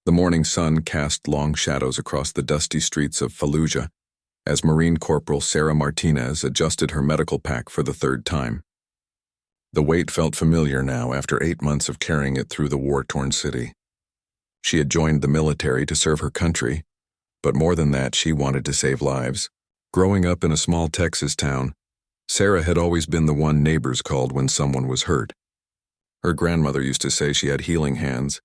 The morning sun cast long shadows across the dusty streets of Fallujah as Marine Corporal Sarah Martinez adjusted her medical pack for the third time. The weight felt familiar now after 8 months of carrying it through the war-torn city. She had joined the military to serve her country, but more than that, she wanted to save lives. Growing up in a small Texas town, Sarah had always been the one neighbors called when someone was hurt. Her grandmother used to say she had healing hands,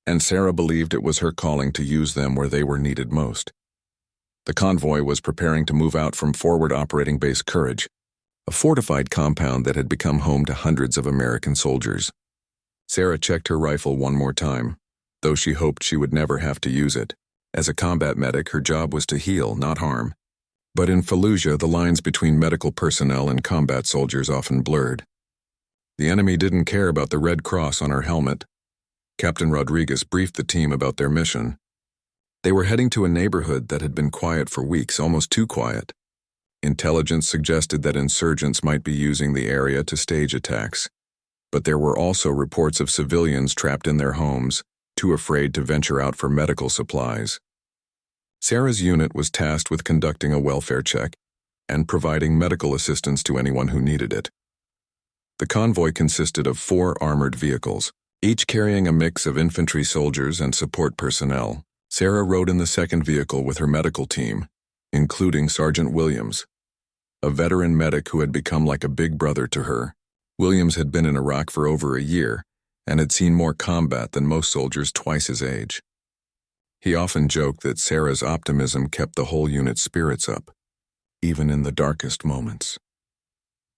and Sarah believed it was her calling to use them where they were needed most. The convoy was preparing to move out from Forward Operating Base Courage, a fortified compound that had become home to hundreds of American soldiers. Sarah checked her rifle one more time, though she hoped she would never have to use it. As a combat medic, her job was to heal, not harm. But in Fallujah, the lines between medical personnel and combat soldiers often blurred. The enemy didn't care about the red cross on her helmet. Captain Rodriguez briefed the team about their mission. They were heading to a neighborhood that had been quiet for weeks, almost too quiet. Intelligence suggested that insurgents might be using the area to stage attacks, but there were also reports of civilians trapped in their homes, too afraid to venture out for medical supplies. Sarah's unit was tasked with conducting a welfare check and providing medical assistance to anyone who needed it. The convoy consisted of 4 armored vehicles, each carrying a mix of infantry soldiers and support personnel. Sarah rode in the second vehicle with her medical team, including Sergeant Williams, a veteran medic who had become like a big brother to her. Williams had been in Iraq for over a year and had seen more combat than most soldiers twice his age. He often joked that Sarah's optimism kept the whole unit's spirits up, even in the darkest moments.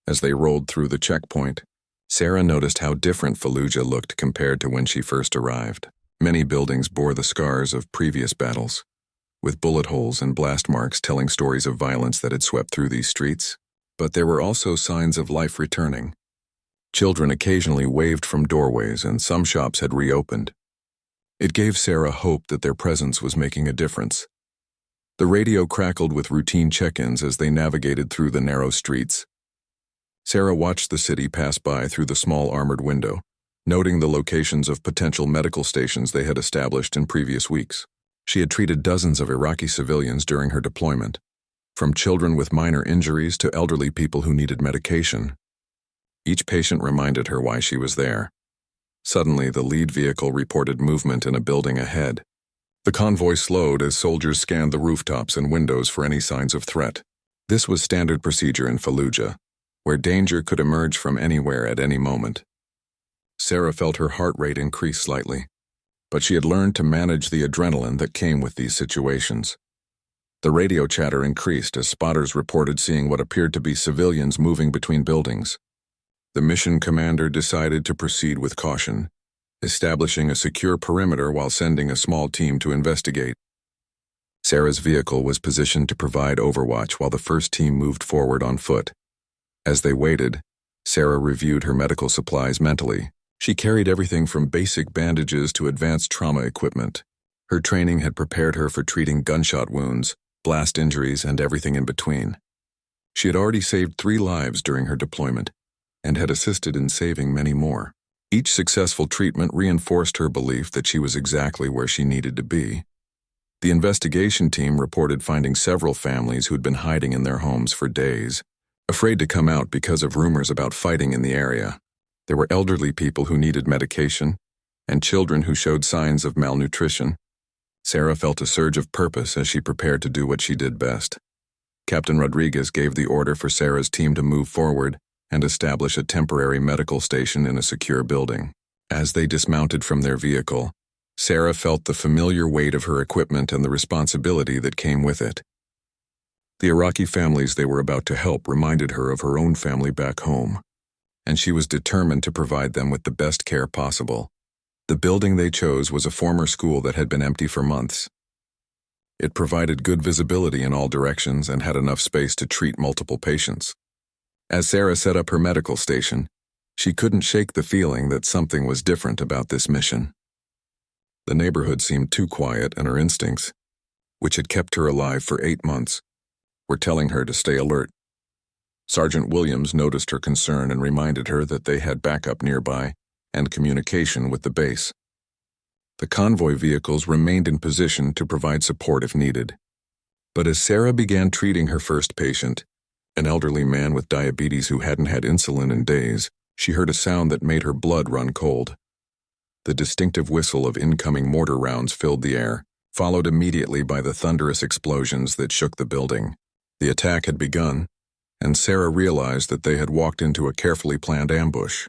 As they rolled through the checkpoint, Sarah noticed how different Fallujah looked compared to when she first arrived. Many buildings bore the scars of previous battles, with bullet holes and blast marks telling stories of violence that had swept through these streets. But there were also signs of life returning. Children occasionally waved from doorways, and some shops had reopened. It gave Sarah hope that their presence was making a difference. The radio crackled with routine check-ins as they navigated through the narrow streets. Sarah watched the city pass by through the small armored window, noting the locations of potential medical stations they had established in previous weeks. She had treated dozens of Iraqi civilians during her deployment, from children with minor injuries to elderly people who needed medication. Each patient reminded her why she was there. Suddenly, the lead vehicle reported movement in a building ahead. The convoy slowed as soldiers scanned the rooftops and windows for any signs of threat. This was standard procedure in Fallujah, where danger could emerge from anywhere at any moment. Sarah felt her heart rate increase slightly, but she had learned to manage the adrenaline that came with these situations. The radio chatter increased as spotters reported seeing what appeared to be civilians moving between buildings. The mission commander decided to proceed with caution, establishing a secure perimeter while sending a small team to investigate. Sarah's vehicle was positioned to provide overwatch while the first team moved forward on foot. As they waited, Sarah reviewed her medical supplies mentally. She carried everything from basic bandages to advanced trauma equipment. Her training had prepared her for treating gunshot wounds, blast injuries, and everything in between. She had already saved 3 lives during her deployment and had assisted in saving many more. Each successful treatment reinforced her belief that she was exactly where she needed to be. The investigation team reported finding several families who'd been hiding in their homes for days, afraid to come out because of rumors about fighting in the area. There were elderly people who needed medication, and children who showed signs of malnutrition. Sarah felt a surge of purpose as she prepared to do what she did best. Captain Rodriguez gave the order for Sarah's team to move forward and establish a temporary medical station in a secure building. As they dismounted from their vehicle, Sarah felt the familiar weight of her equipment and the responsibility that came with it. The Iraqi families they were about to help reminded her of her own family back home, and she was determined to provide them with the best care possible. The building they chose was a former school that had been empty for months. It provided good visibility in all directions and had enough space to treat multiple patients. As Sarah set up her medical station, she couldn't shake the feeling that something was different about this mission. The neighborhood seemed too quiet, and her instincts, which had kept her alive for 8 months, were telling her to stay alert. Sergeant Williams noticed her concern and reminded her that they had backup nearby and communication with the base. The convoy vehicles remained in position to provide support if needed. But as Sarah began treating her first patient, an elderly man with diabetes who hadn't had insulin in days, she heard a sound that made her blood run cold. The distinctive whistle of incoming mortar rounds filled the air, followed immediately by the thunderous explosions that shook the building. The attack had begun, and Sarah realized that they had walked into a carefully planned ambush.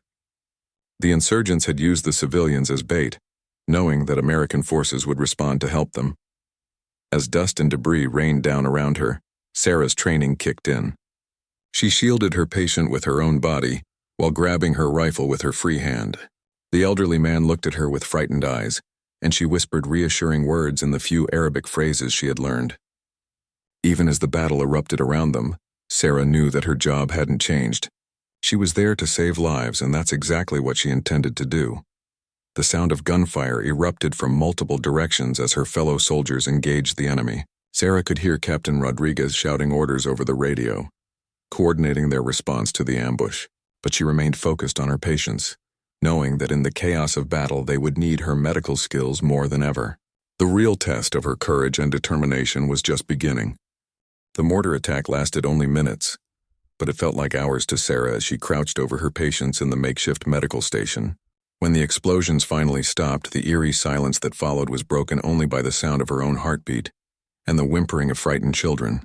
The insurgents had used the civilians as bait, knowing that American forces would respond to help them. As dust and debris rained down around her, Sarah's training kicked in. She shielded her patient with her own body, while grabbing her rifle with her free hand. The elderly man looked at her with frightened eyes, and she whispered reassuring words in the few Arabic phrases she had learned. Even as the battle erupted around them, Sarah knew that her job hadn't changed. She was there to save lives, and that's exactly what she intended to do. The sound of gunfire erupted from multiple directions as her fellow soldiers engaged the enemy. Sarah could hear Captain Rodriguez shouting orders over the radio, coordinating their response to the ambush, but she remained focused on her patients, knowing that in the chaos of battle they would need her medical skills more than ever. The real test of her courage and determination was just beginning. The mortar attack lasted only minutes, but it felt like hours to Sarah as she crouched over her patients in the makeshift medical station. When the explosions finally stopped, the eerie silence that followed was broken only by the sound of her own heartbeat and the whimpering of frightened children.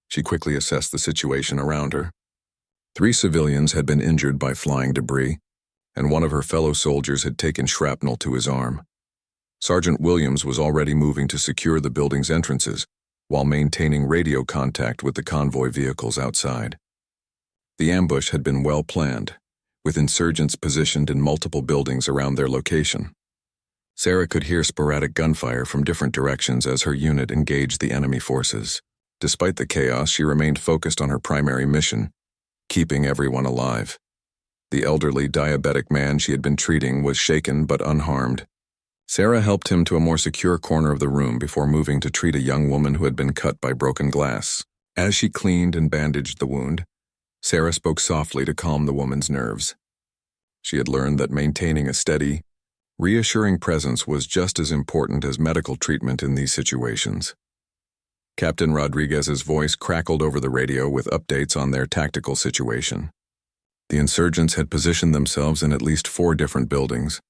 She quickly assessed the situation around her. 3 civilians had been injured by flying debris, and one of her fellow soldiers had taken shrapnel to his arm. Sergeant Williams was already moving to secure the building's entrances, while maintaining radio contact with the convoy vehicles outside. The ambush had been well planned, with insurgents positioned in multiple buildings around their location. Sarah could hear sporadic gunfire from different directions as her unit engaged the enemy forces. Despite the chaos, she remained focused on her primary mission, keeping everyone alive. The elderly, diabetic man she had been treating was shaken but unharmed. Sarah helped him to a more secure corner of the room before moving to treat a young woman who had been cut by broken glass. As she cleaned and bandaged the wound, Sarah spoke softly to calm the woman's nerves. She had learned that maintaining a steady, reassuring presence was just as important as medical treatment in these situations. Captain Rodriguez's voice crackled over the radio with updates on their tactical situation. The insurgents had positioned themselves in at least 4 different buildings,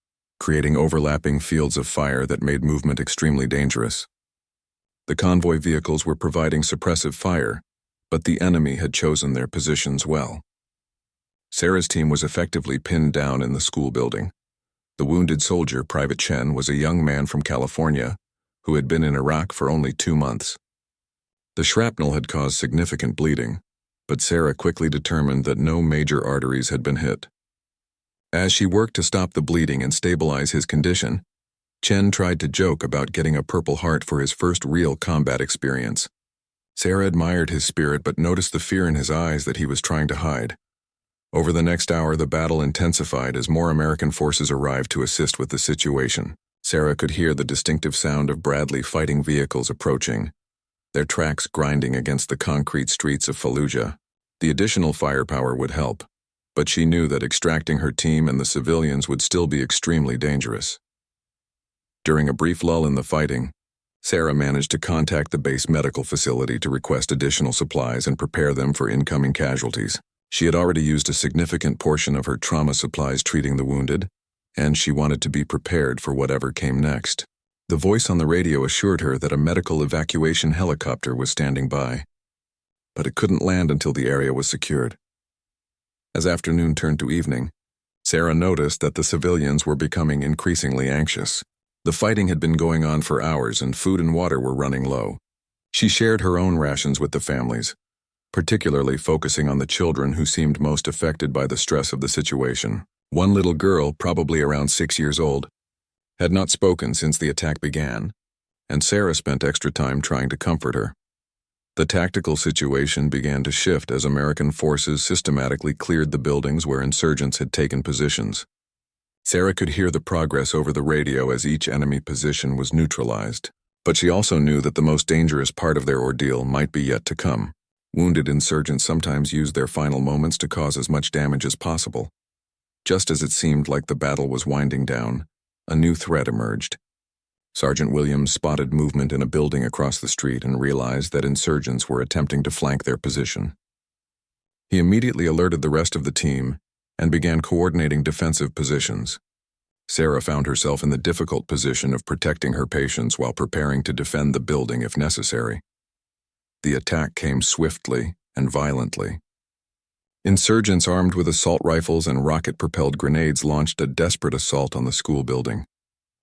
creating overlapping fields of fire that made movement extremely dangerous. The convoy vehicles were providing suppressive fire, but the enemy had chosen their positions well. Sarah's team was effectively pinned down in the school building. The wounded soldier, Private Chen, was a young man from California who had been in Iraq for only 2 months. The shrapnel had caused significant bleeding, but Sarah quickly determined that no major arteries had been hit. As she worked to stop the bleeding and stabilize his condition, Chen tried to joke about getting a Purple Heart for his first real combat experience. Sarah admired his spirit but noticed the fear in his eyes that he was trying to hide. Over the next hour, the battle intensified as more American forces arrived to assist with the situation. Sarah could hear the distinctive sound of Bradley fighting vehicles approaching, their tracks grinding against the concrete streets of Fallujah. The additional firepower would help, but she knew that extracting her team and the civilians would still be extremely dangerous. During a brief lull in the fighting, Sarah managed to contact the base medical facility to request additional supplies and prepare them for incoming casualties. She had already used a significant portion of her trauma supplies treating the wounded, and she wanted to be prepared for whatever came next. The voice on the radio assured her that a medical evacuation helicopter was standing by, but it couldn't land until the area was secured. As afternoon turned to evening, Sarah noticed that the civilians were becoming increasingly anxious. The fighting had been going on for hours and food and water were running low. She shared her own rations with the families, particularly focusing on the children who seemed most affected by the stress of the situation. One little girl, probably around 6 years old, had not spoken since the attack began, and Sarah spent extra time trying to comfort her. The tactical situation began to shift as American forces systematically cleared the buildings where insurgents had taken positions. Sarah could hear the progress over the radio as each enemy position was neutralized, but she also knew that the most dangerous part of their ordeal might be yet to come. Wounded insurgents sometimes used their final moments to cause as much damage as possible. Just as it seemed like the battle was winding down, a new threat emerged. Sergeant Williams spotted movement in a building across the street and realized that insurgents were attempting to flank their position. He immediately alerted the rest of the team and began coordinating defensive positions. Sarah found herself in the difficult position of protecting her patients while preparing to defend the building if necessary. The attack came swiftly and violently. Insurgents armed with assault rifles and rocket-propelled grenades launched a desperate assault on the school building.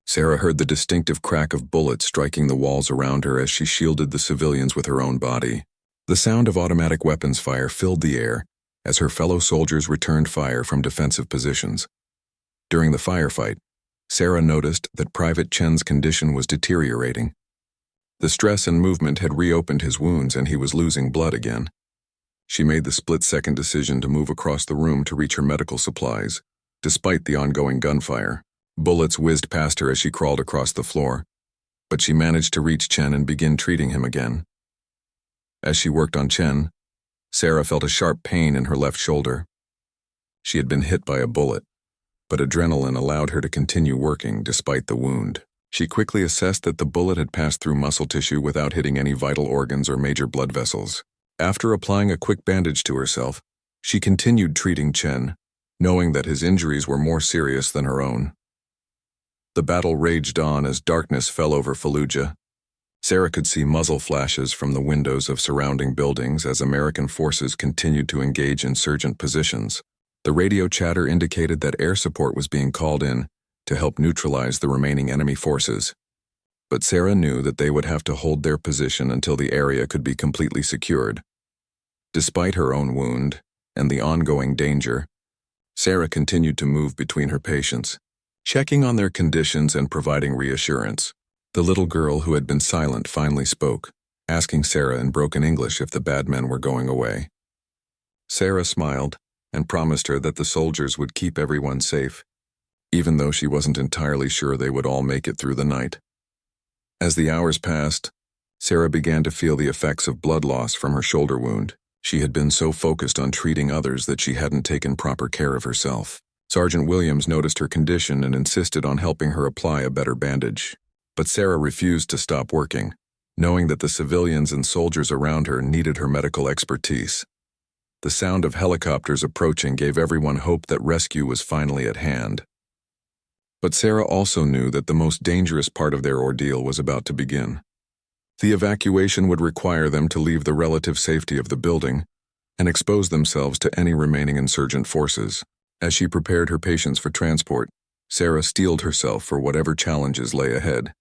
Sarah heard the distinctive crack of bullets striking the walls around her as she shielded the civilians with her own body. The sound of automatic weapons fire filled the air as her fellow soldiers returned fire from defensive positions. During the firefight, Sarah noticed that Private Chen's condition was deteriorating. The stress and movement had reopened his wounds and he was losing blood again. She made the split-second decision to move across the room to reach her medical supplies, despite the ongoing gunfire. Bullets whizzed past her as she crawled across the floor, but she managed to reach Chen and begin treating him again. As she worked on Chen, Sarah felt a sharp pain in her left shoulder. She had been hit by a bullet, but adrenaline allowed her to continue working despite the wound. She quickly assessed that the bullet had passed through muscle tissue without hitting any vital organs or major blood vessels. After applying a quick bandage to herself, she continued treating Chen, knowing that his injuries were more serious than her own. The battle raged on as darkness fell over Fallujah. Sarah could see muzzle flashes from the windows of surrounding buildings as American forces continued to engage insurgent positions. The radio chatter indicated that air support was being called in to help neutralize the remaining enemy forces. But Sarah knew that they would have to hold their position until the area could be completely secured. Despite her own wound and the ongoing danger, Sarah continued to move between her patients, checking on their conditions and providing reassurance. The little girl who had been silent finally spoke, asking Sarah in broken English if the bad men were going away. Sarah smiled and promised her that the soldiers would keep everyone safe, even though she wasn't entirely sure they would all make it through the night. As the hours passed, Sarah began to feel the effects of blood loss from her shoulder wound. She had been so focused on treating others that she hadn't taken proper care of herself. Sergeant Williams noticed her condition and insisted on helping her apply a better bandage. But Sarah refused to stop working, knowing that the civilians and soldiers around her needed her medical expertise. The sound of helicopters approaching gave everyone hope that rescue was finally at hand. But Sarah also knew that the most dangerous part of their ordeal was about to begin. The evacuation would require them to leave the relative safety of the building and expose themselves to any remaining insurgent forces. As she prepared her patients for transport, Sarah steeled herself for whatever challenges lay ahead.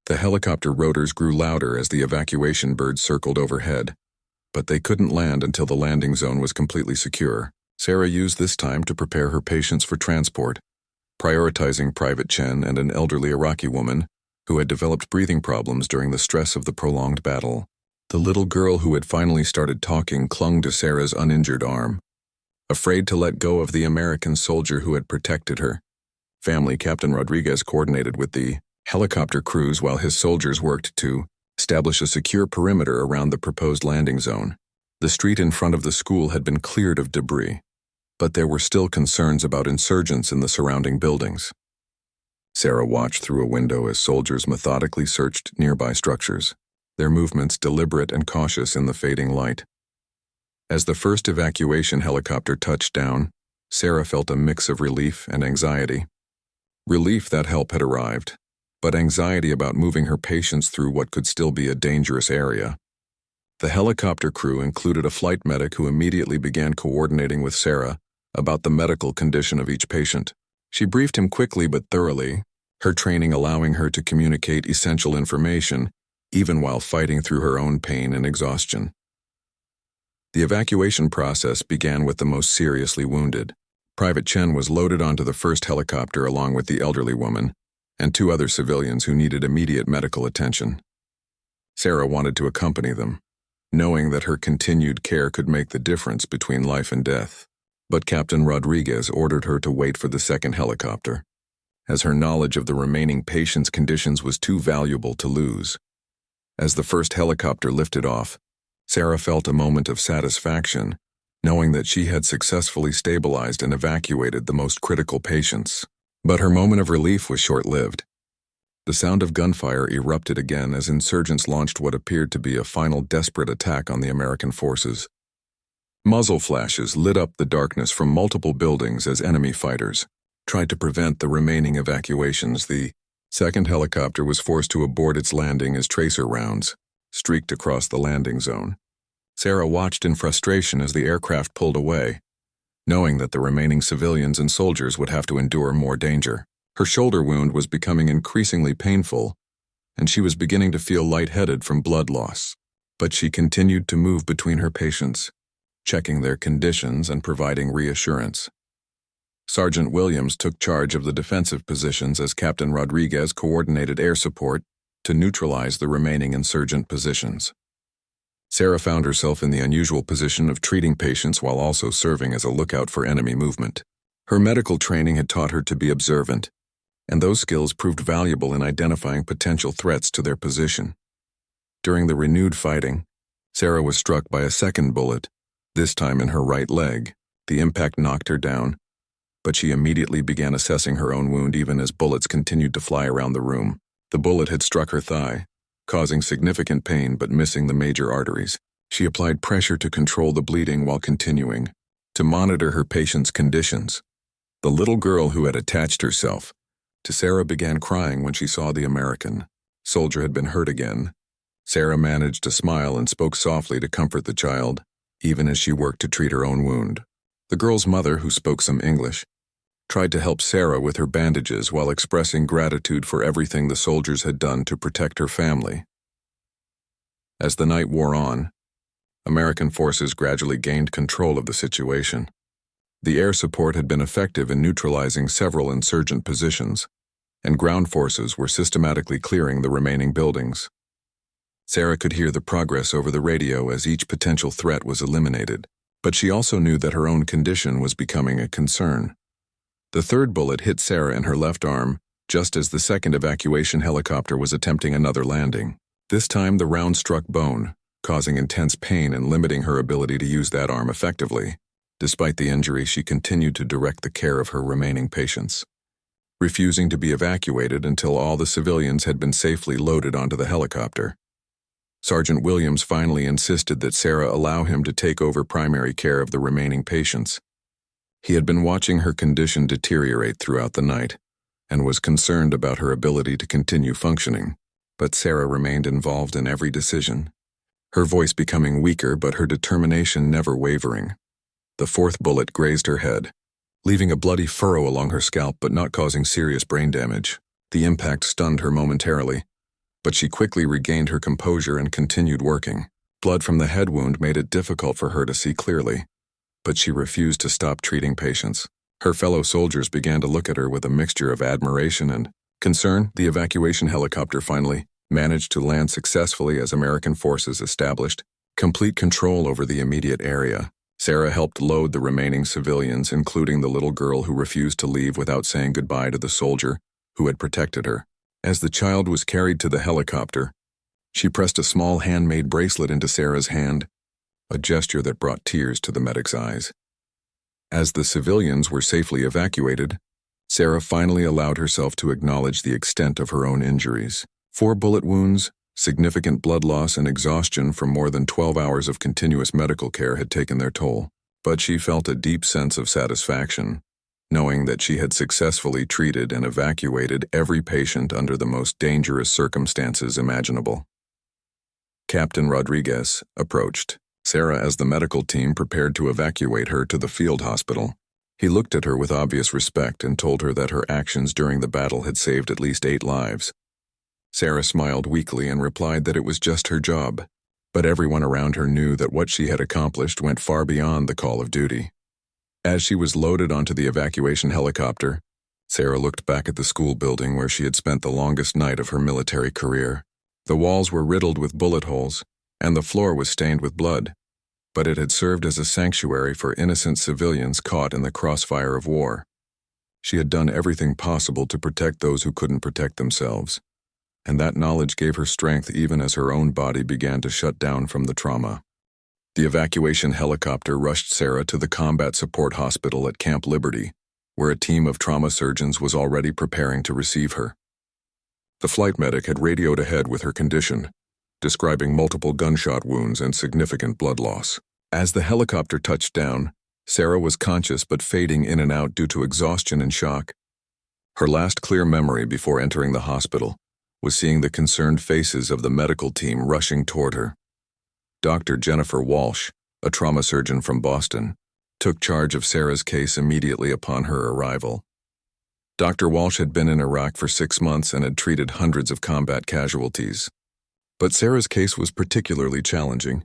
The helicopter rotors grew louder as the evacuation birds circled overhead, but they couldn't land until the landing zone was completely secure. Sarah used this time to prepare her patients for transport, prioritizing Private Chen and an elderly Iraqi woman who had developed breathing problems during the stress of the prolonged battle. The little girl who had finally started talking clung to Sarah's uninjured arm, afraid to let go of the American soldier who had protected her. Family Captain Rodriguez coordinated with the helicopter crews while his soldiers worked to establish a secure perimeter around the proposed landing zone. The street in front of the school had been cleared of debris, but there were still concerns about insurgents in the surrounding buildings. Sarah watched through a window as soldiers methodically searched nearby structures, their movements deliberate and cautious in the fading light. As the first evacuation helicopter touched down, Sarah felt a mix of relief and anxiety. Relief that help had arrived, but anxiety about moving her patients through what could still be a dangerous area. The helicopter crew included a flight medic who immediately began coordinating with Sarah about the medical condition of each patient. She briefed him quickly but thoroughly, her training allowing her to communicate essential information, even while fighting through her own pain and exhaustion. The evacuation process began with the most seriously wounded. Private Chen was loaded onto the first helicopter along with the elderly woman and 2 other civilians who needed immediate medical attention. Sarah wanted to accompany them, knowing that her continued care could make the difference between life and death. But Captain Rodriguez ordered her to wait for the second helicopter, as her knowledge of the remaining patients' conditions was too valuable to lose. As the first helicopter lifted off, Sarah felt a moment of satisfaction, knowing that she had successfully stabilized and evacuated the most critical patients. But her moment of relief was short-lived. The sound of gunfire erupted again as insurgents launched what appeared to be a final desperate attack on the American forces. Muzzle flashes lit up the darkness from multiple buildings as enemy fighters tried to prevent the remaining evacuations. The second helicopter was forced to abort its landing as tracer rounds streaked across the landing zone. Sarah watched in frustration as the aircraft pulled away, knowing that the remaining civilians and soldiers would have to endure more danger. Her shoulder wound was becoming increasingly painful, and she was beginning to feel lightheaded from blood loss. But she continued to move between her patients, checking their conditions and providing reassurance. Sergeant Williams took charge of the defensive positions as Captain Rodriguez coordinated air support to neutralize the remaining insurgent positions. Sarah found herself in the unusual position of treating patients while also serving as a lookout for enemy movement. Her medical training had taught her to be observant, and those skills proved valuable in identifying potential threats to their position. During the renewed fighting, Sarah was struck by a second bullet, this time in her right leg. The impact knocked her down, but she immediately began assessing her own wound even as bullets continued to fly around the room. The bullet had struck her thigh, causing significant pain but missing the major arteries. She applied pressure to control the bleeding while continuing to monitor her patient's conditions. The little girl who had attached herself to Sarah began crying when she saw the American soldier had been hurt again. Sarah managed to smile and spoke softly to comfort the child, even as she worked to treat her own wound. The girl's mother, who spoke some English, tried to help Sarah with her bandages while expressing gratitude for everything the soldiers had done to protect her family. As the night wore on, American forces gradually gained control of the situation. The air support had been effective in neutralizing several insurgent positions, and ground forces were systematically clearing the remaining buildings. Sarah could hear the progress over the radio as each potential threat was eliminated, but she also knew that her own condition was becoming a concern. The third bullet hit Sarah in her left arm, just as the second evacuation helicopter was attempting another landing. This time the round struck bone, causing intense pain and limiting her ability to use that arm effectively. Despite the injury, she continued to direct the care of her remaining patients, refusing to be evacuated until all the civilians had been safely loaded onto the helicopter. Sergeant Williams finally insisted that Sarah allow him to take over primary care of the remaining patients. He had been watching her condition deteriorate throughout the night and was concerned about her ability to continue functioning, but Sarah remained involved in every decision, her voice becoming weaker but her determination never wavering. The fourth bullet grazed her head, leaving a bloody furrow along her scalp but not causing serious brain damage. The impact stunned her momentarily, but she quickly regained her composure and continued working. Blood from the head wound made it difficult for her to see clearly, but she refused to stop treating patients. Her fellow soldiers began to look at her with a mixture of admiration and concern. The evacuation helicopter finally managed to land successfully as American forces established complete control over the immediate area. Sarah helped load the remaining civilians, including the little girl who refused to leave without saying goodbye to the soldier who had protected her. As the child was carried to the helicopter, she pressed a small handmade bracelet into Sarah's hand, a gesture that brought tears to the medic's eyes. As the civilians were safely evacuated, Sarah finally allowed herself to acknowledge the extent of her own injuries. 4 bullet wounds, significant blood loss, and exhaustion from more than 12 hours of continuous medical care had taken their toll, but she felt a deep sense of satisfaction, knowing that she had successfully treated and evacuated every patient under the most dangerous circumstances imaginable. Captain Rodriguez approached Sarah as the medical team prepared to evacuate her to the field hospital. He looked at her with obvious respect and told her that her actions during the battle had saved at least 8 lives. Sarah smiled weakly and replied that it was just her job, but everyone around her knew that what she had accomplished went far beyond the call of duty. As she was loaded onto the evacuation helicopter, Sarah looked back at the school building where she had spent the longest night of her military career. The walls were riddled with bullet holes, and the floor was stained with blood, but it had served as a sanctuary for innocent civilians caught in the crossfire of war. She had done everything possible to protect those who couldn't protect themselves, and that knowledge gave her strength even as her own body began to shut down from the trauma. The evacuation helicopter rushed Sarah to the combat support hospital at Camp Liberty, where a team of trauma surgeons was already preparing to receive her. The flight medic had radioed ahead with her condition, describing multiple gunshot wounds and significant blood loss. As the helicopter touched down, Sarah was conscious but fading in and out due to exhaustion and shock. Her last clear memory before entering the hospital was seeing the concerned faces of the medical team rushing toward her. Dr. Jennifer Walsh, a trauma surgeon from Boston, took charge of Sarah's case immediately upon her arrival. Dr. Walsh had been in Iraq for 6 months and had treated hundreds of combat casualties. But Sarah's case was particularly challenging.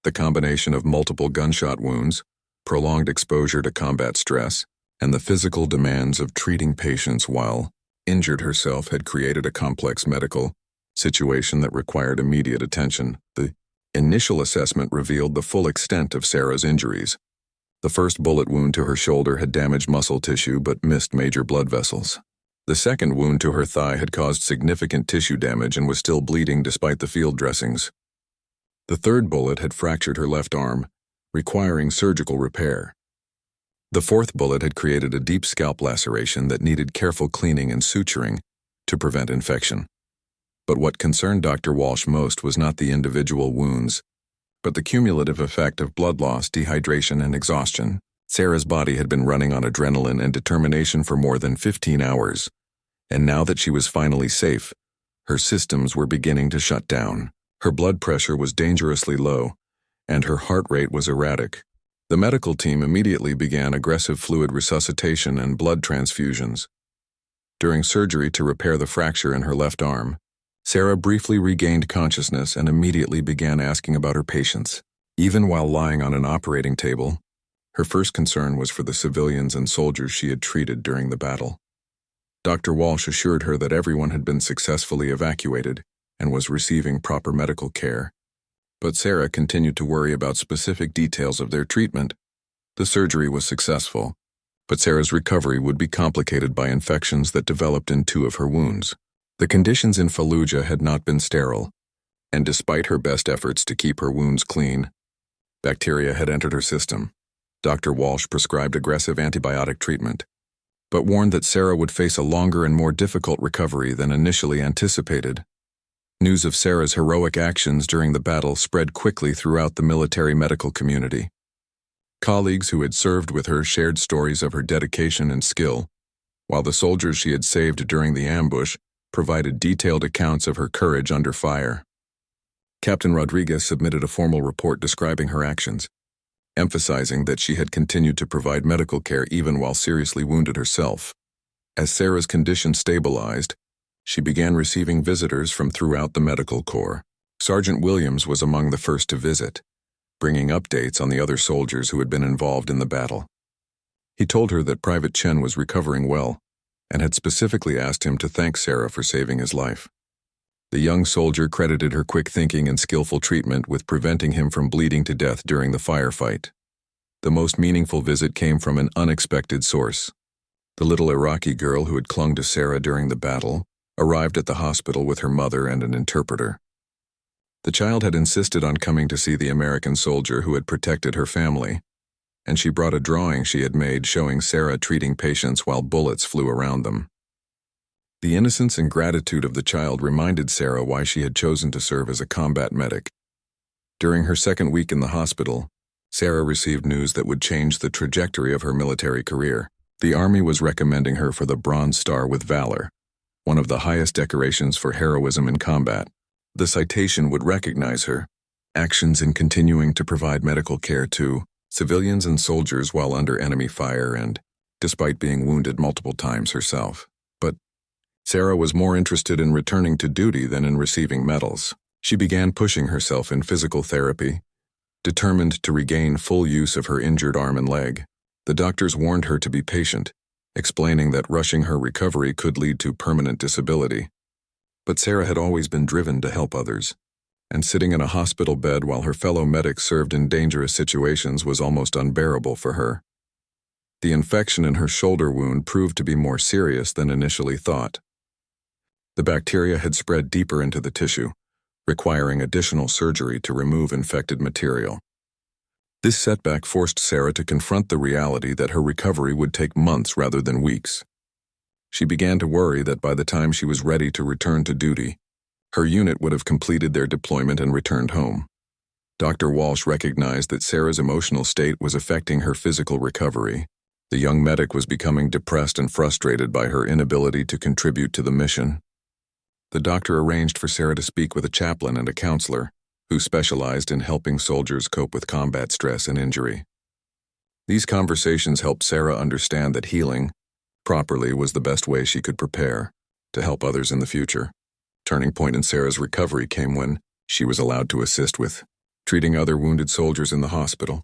The combination of multiple gunshot wounds, prolonged exposure to combat stress, and the physical demands of treating patients while injured herself had created a complex medical situation that required immediate attention. The initial assessment revealed the full extent of Sarah's injuries. The first bullet wound to her shoulder had damaged muscle tissue but missed major blood vessels. The second wound to her thigh had caused significant tissue damage and was still bleeding despite the field dressings. The third bullet had fractured her left arm, requiring surgical repair. The fourth bullet had created a deep scalp laceration that needed careful cleaning and suturing to prevent infection. But what concerned Dr. Walsh most was not the individual wounds, but the cumulative effect of blood loss, dehydration, and exhaustion. Sarah's body had been running on adrenaline and determination for more than 15 hours, and now that she was finally safe, her systems were beginning to shut down. Her blood pressure was dangerously low, and her heart rate was erratic. The medical team immediately began aggressive fluid resuscitation and blood transfusions. During surgery to repair the fracture in her left arm, Sarah briefly regained consciousness and immediately began asking about her patients. Even while lying on an operating table, her first concern was for the civilians and soldiers she had treated during the battle. Dr. Walsh assured her that everyone had been successfully evacuated and was receiving proper medical care. But Sarah continued to worry about specific details of their treatment. The surgery was successful, but Sarah's recovery would be complicated by infections that developed in 2 of her wounds. The conditions in Fallujah had not been sterile, and despite her best efforts to keep her wounds clean, bacteria had entered her system. Dr. Walsh prescribed aggressive antibiotic treatment, but warned that Sarah would face a longer and more difficult recovery than initially anticipated. News of Sarah's heroic actions during the battle spread quickly throughout the military medical community. Colleagues who had served with her shared stories of her dedication and skill, while the soldiers she had saved during the ambush provided detailed accounts of her courage under fire. Captain Rodriguez submitted a formal report describing her actions, emphasizing that she had continued to provide medical care even while seriously wounded herself. As Sarah's condition stabilized, she began receiving visitors from throughout the medical corps. Sergeant Williams was among the first to visit, bringing updates on the other soldiers who had been involved in the battle. He told her that Private Chen was recovering well, and had specifically asked him to thank Sarah for saving his life. The young soldier credited her quick thinking and skillful treatment with preventing him from bleeding to death during the firefight. The most meaningful visit came from an unexpected source. The little Iraqi girl who had clung to Sarah during the battle arrived at the hospital with her mother and an interpreter. The child had insisted on coming to see the American soldier who had protected her family, and she brought a drawing she had made showing Sarah treating patients while bullets flew around them. The innocence and gratitude of the child reminded Sarah why she had chosen to serve as a combat medic. During her second week in the hospital, Sarah received news that would change the trajectory of her military career. The Army was recommending her for the Bronze Star with Valor, one of the highest decorations for heroism in combat. The citation would recognize her actions in continuing to provide medical care to civilians and soldiers while under enemy fire and despite being wounded multiple times herself. But Sarah was more interested in returning to duty than in receiving medals. She began pushing herself in physical therapy, determined to regain full use of her injured arm and leg. The doctors warned her to be patient, explaining that rushing her recovery could lead to permanent disability. But Sarah had always been driven to help others, and sitting in a hospital bed while her fellow medics served in dangerous situations was almost unbearable for her. The infection in her shoulder wound proved to be more serious than initially thought. The bacteria had spread deeper into the tissue, requiring additional surgery to remove infected material. This setback forced Sarah to confront the reality that her recovery would take months rather than weeks. She began to worry that by the time she was ready to return to duty, her unit would have completed their deployment and returned home. Dr. Walsh recognized that Sarah's emotional state was affecting her physical recovery. The young medic was becoming depressed and frustrated by her inability to contribute to the mission. The doctor arranged for Sarah to speak with a chaplain and a counselor who specialized in helping soldiers cope with combat stress and injury. These conversations helped Sarah understand that healing properly was the best way she could prepare to help others in the future. Turning point in Sarah's recovery came when she was allowed to assist with treating other wounded soldiers in the hospital.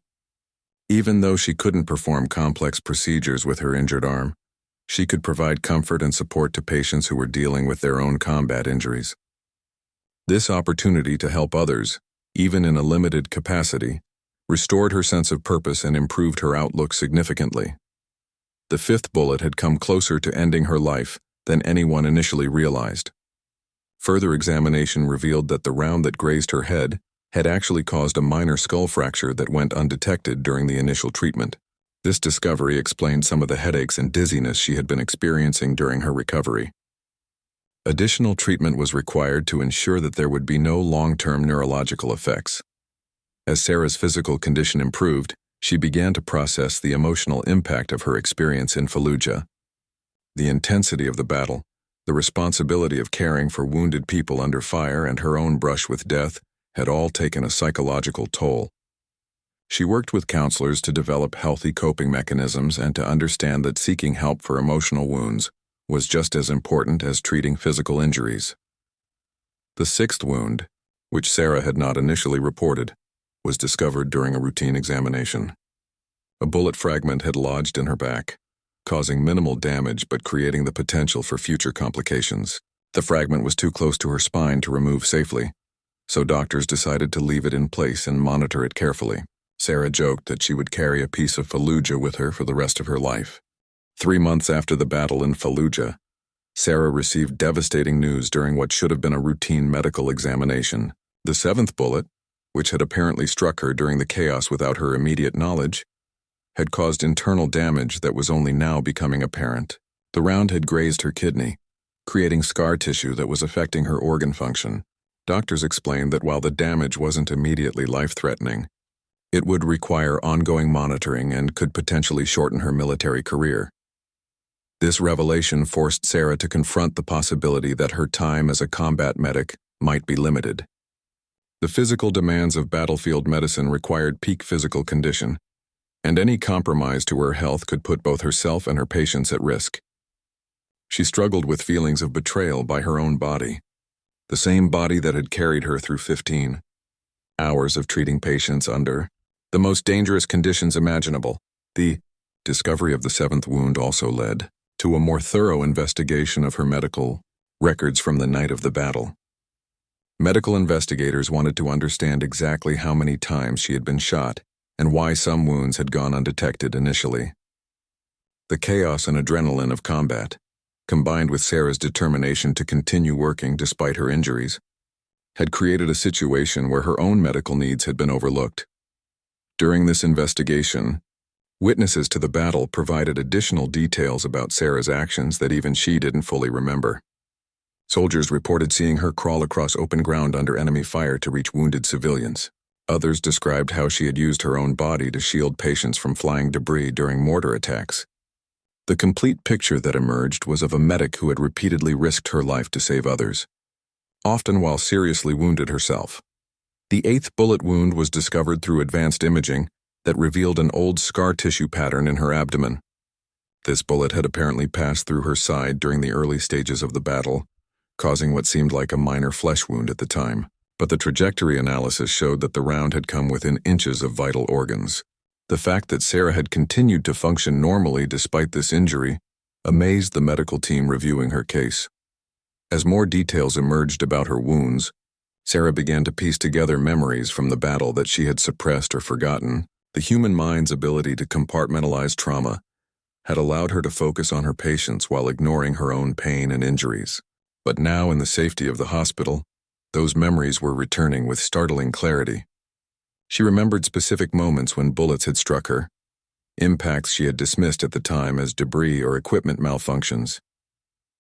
Even though she couldn't perform complex procedures with her injured arm, she could provide comfort and support to patients who were dealing with their own combat injuries. This opportunity to help others, even in a limited capacity, restored her sense of purpose and improved her outlook significantly. The fifth bullet had come closer to ending her life than anyone initially realized. Further examination revealed that the round that grazed her head had actually caused a minor skull fracture that went undetected during the initial treatment. This discovery explained some of the headaches and dizziness she had been experiencing during her recovery. Additional treatment was required to ensure that there would be no long-term neurological effects. As Sarah's physical condition improved, she began to process the emotional impact of her experience in Fallujah. The intensity of the battle, the responsibility of caring for wounded people under fire, and her own brush with death had all taken a psychological toll. She worked with counselors to develop healthy coping mechanisms and to understand that seeking help for emotional wounds was just as important as treating physical injuries. The sixth wound, which Sarah had not initially reported, was discovered during a routine examination. A bullet fragment had lodged in her back, causing minimal damage but creating the potential for future complications. The fragment was too close to her spine to remove safely, so doctors decided to leave it in place and monitor it carefully. Sarah joked that she would carry a piece of Fallujah with her for the rest of her life. 3 months after the battle in Fallujah, Sarah received devastating news during what should have been a routine medical examination. The seventh bullet, which had apparently struck her during the chaos without her immediate knowledge, had caused internal damage that was only now becoming apparent. The round had grazed her kidney, creating scar tissue that was affecting her organ function. Doctors explained that while the damage wasn't immediately life-threatening, it would require ongoing monitoring and could potentially shorten her military career. This revelation forced Sarah to confront the possibility that her time as a combat medic might be limited. The physical demands of battlefield medicine required peak physical condition, and any compromise to her health could put both herself and her patients at risk. She struggled with feelings of betrayal by her own body, the same body that had carried her through 15 hours of treating patients under the most dangerous conditions imaginable. The discovery of the seventh wound also led to a more thorough investigation of her medical records from the night of the battle. Medical investigators wanted to understand exactly how many times she had been shot and why some wounds had gone undetected initially. The chaos and adrenaline of combat, combined with Sarah's determination to continue working despite her injuries, had created a situation where her own medical needs had been overlooked. During this investigation, witnesses to the battle provided additional details about Sarah's actions that even she didn't fully remember. Soldiers reported seeing her crawl across open ground under enemy fire to reach wounded civilians. Others described how she had used her own body to shield patients from flying debris during mortar attacks. The complete picture that emerged was of a medic who had repeatedly risked her life to save others, often while seriously wounded herself. The eighth bullet wound was discovered through advanced imaging that revealed an old scar tissue pattern in her abdomen. This bullet had apparently passed through her side during the early stages of the battle, causing what seemed like a minor flesh wound at the time. But the trajectory analysis showed that the round had come within inches of vital organs. The fact that Sarah had continued to function normally despite this injury amazed the medical team reviewing her case. As more details emerged about her wounds, Sarah began to piece together memories from the battle that she had suppressed or forgotten. The human mind's ability to compartmentalize trauma had allowed her to focus on her patients while ignoring her own pain and injuries. But now, in the safety of the hospital, those memories were returning with startling clarity. She remembered specific moments when bullets had struck her, impacts she had dismissed at the time as debris or equipment malfunctions.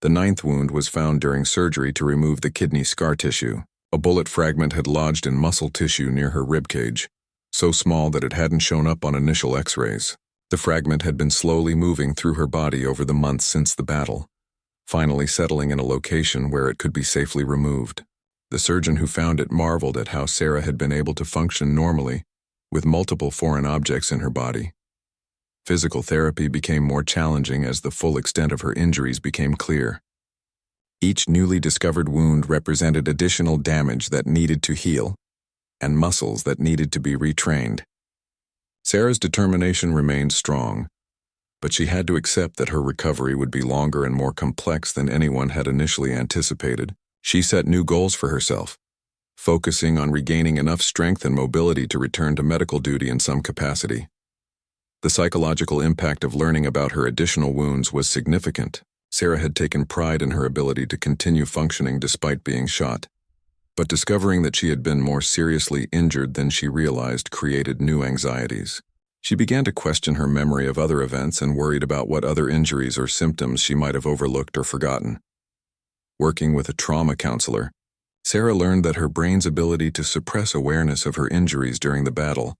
The ninth wound was found during surgery to remove the kidney scar tissue. A bullet fragment had lodged in muscle tissue near her ribcage, so small that it hadn't shown up on initial x-rays. The fragment had been slowly moving through her body over the months since the battle, finally settling in a location where it could be safely removed. The surgeon who found it marveled at how Sarah had been able to function normally, with multiple foreign objects in her body. Physical therapy became more challenging as the full extent of her injuries became clear. Each newly discovered wound represented additional damage that needed to heal, and muscles that needed to be retrained. Sarah's determination remained strong, but she had to accept that her recovery would be longer and more complex than anyone had initially anticipated. She set new goals for herself, focusing on regaining enough strength and mobility to return to medical duty in some capacity. The psychological impact of learning about her additional wounds was significant. Sarah had taken pride in her ability to continue functioning despite being shot. But discovering that she had been more seriously injured than she realized created new anxieties. She began to question her memory of other events and worried about what other injuries or symptoms she might have overlooked or forgotten. Working with a trauma counselor, Sarah learned that her brain's ability to suppress awareness of her injuries during the battle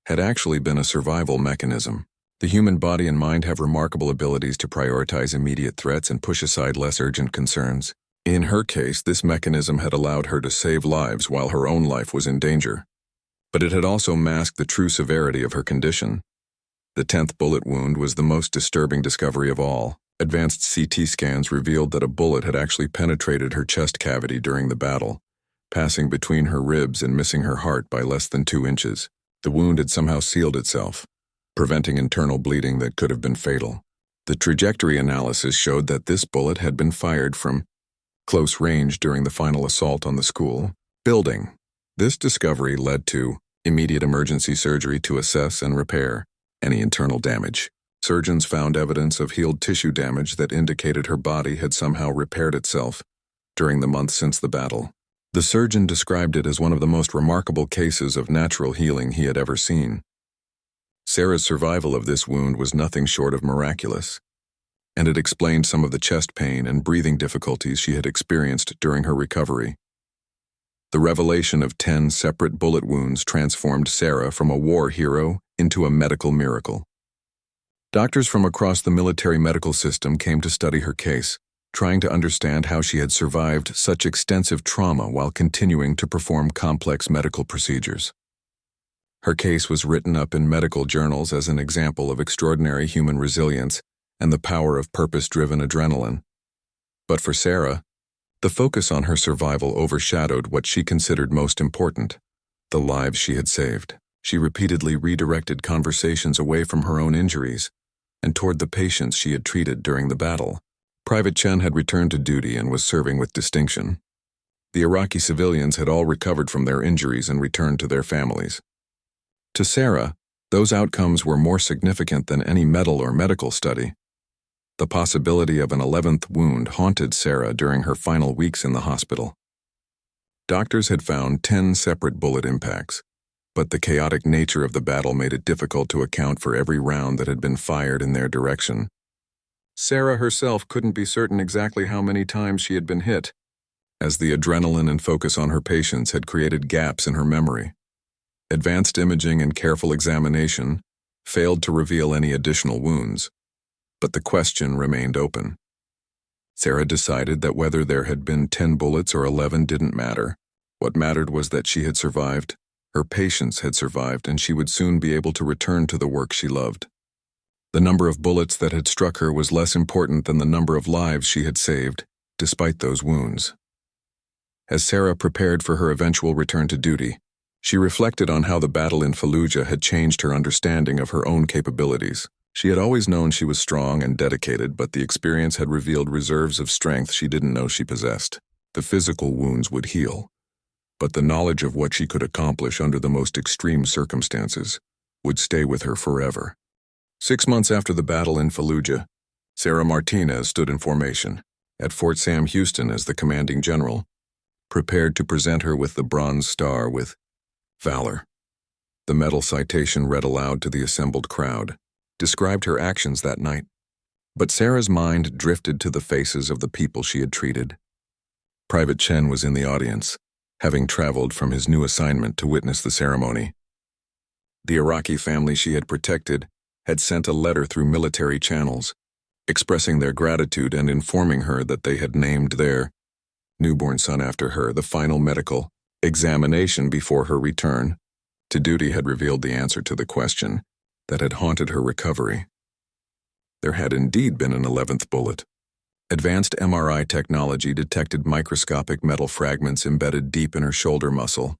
had actually been a survival mechanism. The human body and mind have remarkable abilities to prioritize immediate threats and push aside less urgent concerns. In her case, this mechanism had allowed her to save lives while her own life was in danger. But it had also masked the true severity of her condition. The 10th bullet wound was the most disturbing discovery of all. Advanced CT scans revealed that a bullet had actually penetrated her chest cavity during the battle, passing between her ribs and missing her heart by less than 2 inches. The wound had somehow sealed itself, preventing internal bleeding that could have been fatal. The trajectory analysis showed that this bullet had been fired from close range during the final assault on the school building. This discovery led to immediate emergency surgery to assess and repair any internal damage. Surgeons found evidence of healed tissue damage that indicated her body had somehow repaired itself during the months since the battle. The surgeon described it as one of the most remarkable cases of natural healing he had ever seen. Sarah's survival of this wound was nothing short of miraculous, and it explained some of the chest pain and breathing difficulties she had experienced during her recovery. The revelation of 10 separate bullet wounds transformed Sarah from a war hero into a medical miracle. Doctors from across the military medical system came to study her case, trying to understand how she had survived such extensive trauma while continuing to perform complex medical procedures. Her case was written up in medical journals as an example of extraordinary human resilience and the power of purpose-driven adrenaline. But for Sarah, the focus on her survival overshadowed what she considered most important: the lives she had saved. She repeatedly redirected conversations away from her own injuries and toward the patients she had treated during the battle. Private Chen had returned to duty and was serving with distinction. The Iraqi civilians had all recovered from their injuries and returned to their families. To Sarah, those outcomes were more significant than any medal or medical study. The possibility of an 11th wound haunted Sarah during her final weeks in the hospital. Doctors had found 10 separate bullet impacts, but the chaotic nature of the battle made it difficult to account for every round that had been fired in their direction. Sarah herself couldn't be certain exactly how many times she had been hit, as the adrenaline and focus on her patients had created gaps in her memory. Advanced imaging and careful examination failed to reveal any additional wounds, but the question remained open. Sarah decided that whether there had been 10 bullets or 11 didn't matter. What mattered was that she had survived, her patients had survived, and she would soon be able to return to the work she loved. The number of bullets that had struck her was less important than the number of lives she had saved, despite those wounds. As Sarah prepared for her eventual return to duty, she reflected on how the battle in Fallujah had changed her understanding of her own capabilities. She had always known she was strong and dedicated, but the experience had revealed reserves of strength she didn't know she possessed. The physical wounds would heal, but the knowledge of what she could accomplish under the most extreme circumstances would stay with her forever. 6 months after the battle in Fallujah, Sarah Martinez stood in formation at Fort Sam Houston as the commanding general, prepared to present her with the Bronze Star with Valor. The medal citation read aloud to the assembled crowd described her actions that night. But Sarah's mind drifted to the faces of the people she had treated. Private Chen was in the audience, having traveled from his new assignment to witness the ceremony. The Iraqi family she had protected had sent a letter through military channels, expressing their gratitude and informing her that they had named their newborn son after her. The final medical examination before her return to duty had revealed the answer to the question that had haunted her recovery. There had indeed been an 11th bullet. Advanced MRI technology detected microscopic metal fragments embedded deep in her shoulder muscle,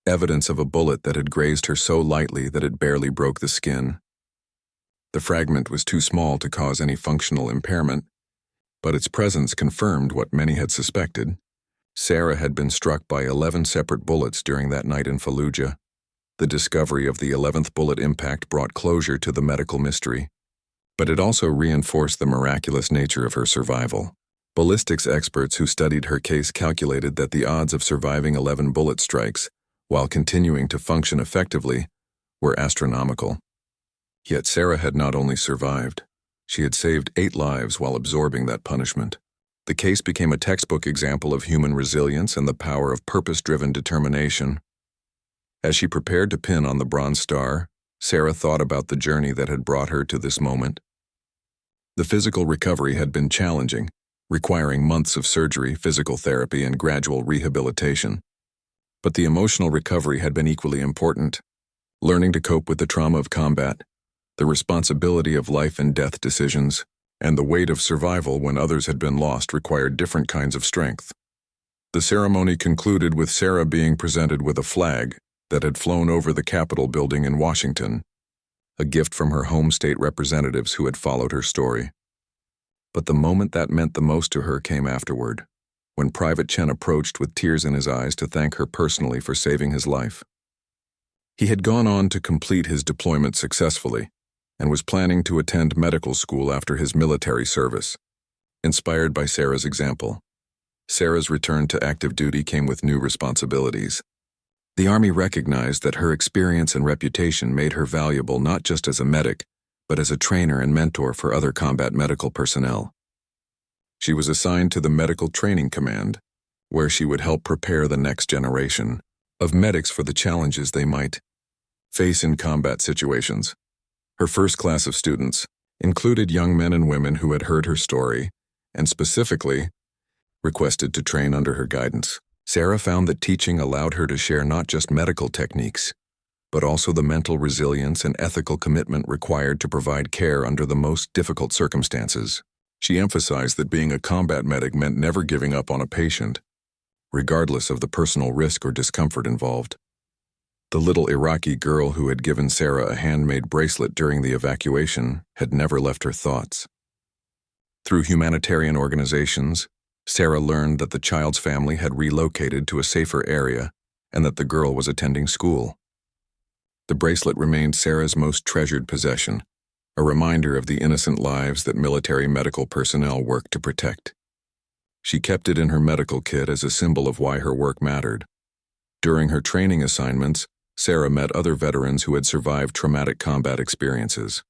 evidence of a bullet that had grazed her so lightly that it barely broke the skin. The fragment was too small to cause any functional impairment, but its presence confirmed what many had suspected. Sarah had been struck by 11 separate bullets during that night in Fallujah. The discovery of the 11th bullet impact brought closure to the medical mystery, but it also reinforced the miraculous nature of her survival. Ballistics experts who studied her case calculated that the odds of surviving 11 bullet strikes, while continuing to function effectively, were astronomical. Yet Sarah had not only survived, she had saved 8 lives while absorbing that punishment. The case became a textbook example of human resilience and the power of purpose-driven determination. As she prepared to pin on the Bronze Star, Sarah thought about the journey that had brought her to this moment. The physical recovery had been challenging, requiring months of surgery, physical therapy, and gradual rehabilitation. But the emotional recovery had been equally important. Learning to cope with the trauma of combat, the responsibility of life and death decisions, and the weight of survival when others had been lost required different kinds of strength. The ceremony concluded with Sarah being presented with a flag that had flown over the Capitol building in Washington, a gift from her home state representatives who had followed her story. But the moment that meant the most to her came afterward, when Private Chen approached with tears in his eyes to thank her personally for saving his life. He had gone on to complete his deployment successfully and was planning to attend medical school after his military service. Inspired by Sarah's example, Sarah's return to active duty came with new responsibilities. The Army recognized that her experience and reputation made her valuable not just as a medic, but as a trainer and mentor for other combat medical personnel. She was assigned to the Medical Training Command, where she would help prepare the next generation of medics for the challenges they might face in combat situations. Her first class of students included young men and women who had heard her story and specifically requested to train under her guidance. Sarah found that teaching allowed her to share not just medical techniques, but also the mental resilience and ethical commitment required to provide care under the most difficult circumstances. She emphasized that being a combat medic meant never giving up on a patient, regardless of the personal risk or discomfort involved. The little Iraqi girl who had given Sarah a handmade bracelet during the evacuation had never left her thoughts. Through humanitarian organizations, Sarah learned that the child's family had relocated to a safer area and that the girl was attending school. The bracelet remained Sarah's most treasured possession, a reminder of the innocent lives that military medical personnel work to protect. She kept it in her medical kit as a symbol of why her work mattered. During her training assignments, Sarah met other veterans who had survived traumatic combat experiences.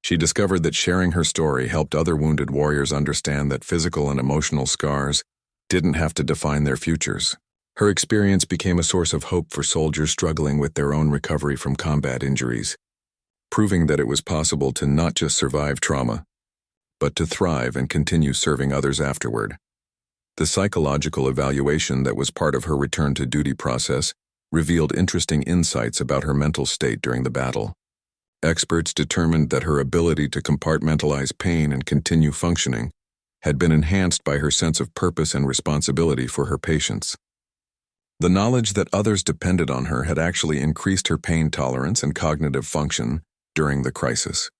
She discovered that sharing her story helped other wounded warriors understand that physical and emotional scars didn't have to define their futures. Her experience became a source of hope for soldiers struggling with their own recovery from combat injuries, proving that it was possible to not just survive trauma, but to thrive and continue serving others afterward. The psychological evaluation that was part of her return to duty process revealed interesting insights about her mental state during the battle. Experts determined that her ability to compartmentalize pain and continue functioning had been enhanced by her sense of purpose and responsibility for her patients. The knowledge that others depended on her had actually increased her pain tolerance and cognitive function during the crisis.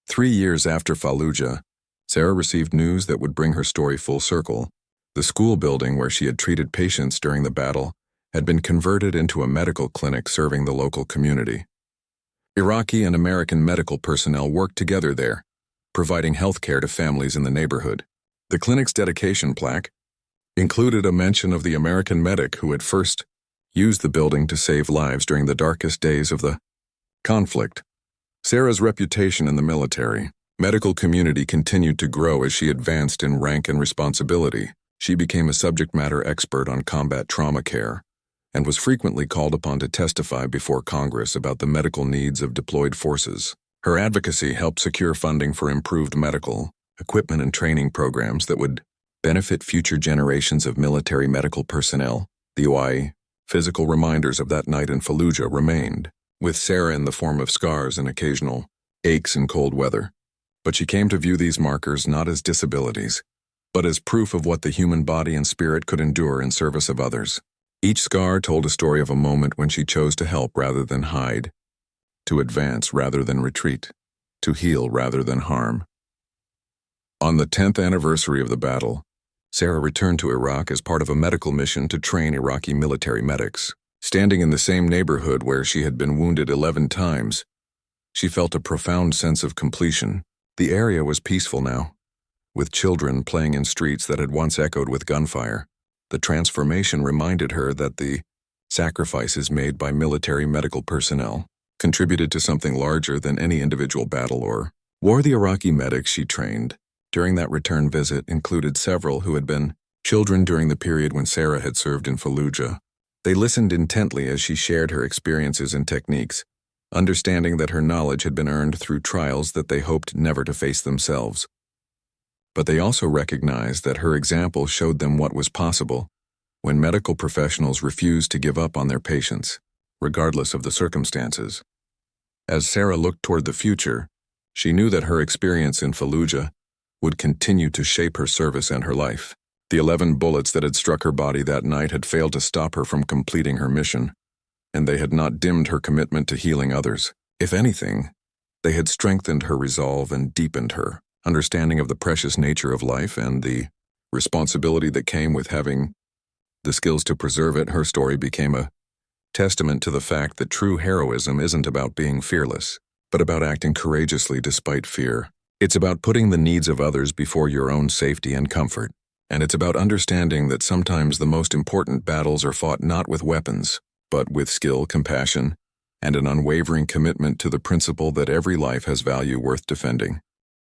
3 years after Fallujah, Sarah received news that would bring her story full circle. The school building where she had treated patients during the battle had been converted into a medical clinic serving the local community. Iraqi and American medical personnel worked together there, providing health care to families in the neighborhood. The clinic's dedication plaque included a mention of the American medic who had first used the building to save lives during the darkest days of the conflict. Sarah's reputation in the military Medical community continued to grow as she advanced in rank and responsibility. She became a subject matter expert on combat trauma care and was frequently called upon to testify before Congress about the medical needs of deployed forces. Her advocacy helped secure funding for improved medical equipment and training programs that would benefit future generations of military medical personnel. The physical reminders of that night in Fallujah remained, with Sarah in the form of scars and occasional aches in cold weather. But she came to view these markers not as disabilities, but as proof of what the human body and spirit could endure in service of others. Each scar told a story of a moment when she chose to help rather than hide, to advance rather than retreat, to heal rather than harm. On the 10th anniversary of the battle, Sarah returned to Iraq as part of a medical mission to train Iraqi military medics. Standing in the same neighborhood where she had been wounded 11 times, she felt a profound sense of completion. The area was peaceful now, with children playing in streets that had once echoed with gunfire. The transformation reminded her that the sacrifices made by military medical personnel contributed to something larger than any individual battle or war. The Iraqi medics she trained during that return visit included several who had been children during the period when Sarah had served in Fallujah. They listened intently as she shared her experiences and techniques, understanding that her knowledge had been earned through trials that they hoped never to face themselves. But they also recognized that her example showed them what was possible when medical professionals refused to give up on their patients, regardless of the circumstances. As Sarah looked toward the future, she knew that her experience in Fallujah would continue to shape her service and her life. The 11 bullets that had struck her body that night had failed to stop her from completing her mission, and they had not dimmed her commitment to healing others. If anything, they had strengthened her resolve and deepened her understanding of the precious nature of life and the responsibility that came with having the skills to preserve it. Her story became a testament to the fact that true heroism isn't about being fearless, but about acting courageously despite fear. It's about putting the needs of others before your own safety and comfort. And it's about understanding that sometimes the most important battles are fought not with weapons, but with skill, compassion, and an unwavering commitment to the principle that every life has value worth defending.